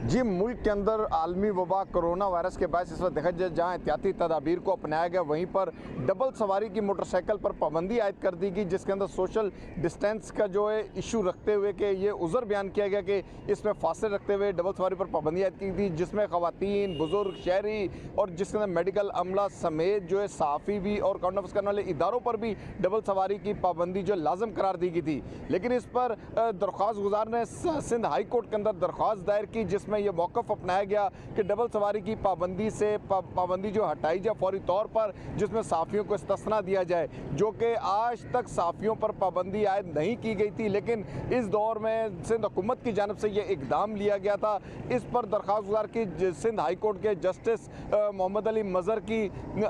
जी, मुल्क के अंदर आलमी वबा कोरोना वायरस के बायस इस वक्त देखा जाए जहाँ एहतियाती तदाबीर को अपनाया गया, वहीं पर डबल सवारी की मोटरसाइकिल पर पाबंदी आयद कर दी गई, जिसके अंदर सोशल डिस्टेंस का जो है इशू रखते हुए कि ये उज़र बयान किया गया कि इसमें फासले रखते हुए डबल सवारी पर पाबंदी आयद की थी, जिसमें ख़वातीन, बुज़ुर्ग, शहरी और जिसके अंदर मेडिकल अमला समेत जो है सहाफ़ी भी और काउंट ऑफ करने वाले इदारों पर भी डबल सवारी की पाबंदी जो लाजम करार दी गई थी। लेकिन इस पर दरख्वास्त गुजार ने सिंध हाई कोर्ट के अंदर दरख्वास्त दायर की, जिसमें यह मौक़िफ़ अपनाया गया कि डबल सवारी की पाबंदी से पाबंदी जो हटाई जाए फौरी तौर पर, जिसमें सहाफ़ियों को इस्तिस्ना दिया जाए, जो कि आज तक सहाफ़ियों पर पाबंदी आयद नहीं की गई थी। लेकिन इस दौर में सिंध हुकूमत की जानिब से ये इक़दाम लिया गया था। इस पर दरख्वास्त गुजार की सिंध हाई कोर्ट के जस्टिस मोहम्मद अली मज़हर की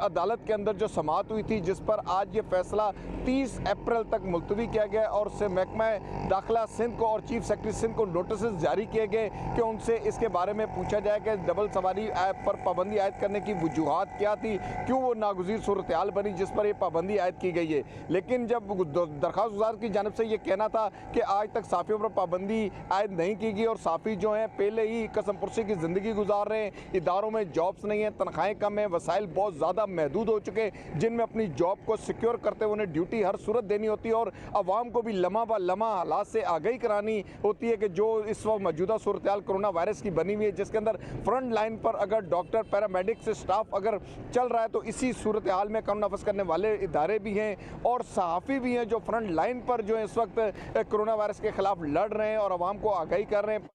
अदालत के अंदर जो समाअत हुई थी, जिस पर आज ये फैसला 30 अप्रैल तक मुलतवी किया गया और उससे महकमा दाखिला सिंध को और चीफ सेक्रेटरी सिंध को नोटिस जारी किए गए कि उनसे इसके बारे में पूछा जाए कि डबल सवारी पर पाबंदी आयद करने की वजूहात क्या थी, क्यों वो नागुज़ीर सूरत हाल बनी जिस पर यह पाबंदी आयद की गई है। लेकिन जब दरख्वास्त गुजार की जानिब से ये कहना था कि आज तक सहाफ़ियों पर पाबंदी आयद नहीं की गई और सहाफ़ी जो हैं पहले ही कसम पुरसी की ज़िंदगी गुजार रहे हैं, इदारों में जॉब्स नहीं हैं, तनख्वाहें कम हैं, वसाइल बहुत ज़्यादा महदूद हो चुके हैं, जिनमें अपनी जॉब को सिक्योर करते हुए उन्हें ड्यूटी हर सूरत देनी होती है और अवाम को भी लम्हा ब लम्हा हालात से आगाही करानी होती है कि जो इस वक्त मौजूदा सूरत हाल कोरोना वायरस की बनी हुई है, जिसके अंदर फ्रंट लाइन पर अगर डॉक्टर, पैरामेडिक्स स्टाफ अगर चल रहा है तो इसी सूरत हाल में कानून नाफिज करने वाले इदारे भी हैं और सहाफ़ी भी हैं जो फ्रंट लाइन पर जो है इस वक्त कोरोना वायरस के ख़िलाफ़ लड़ रहे हैं और आवाम को आगाही कर रहे हैं।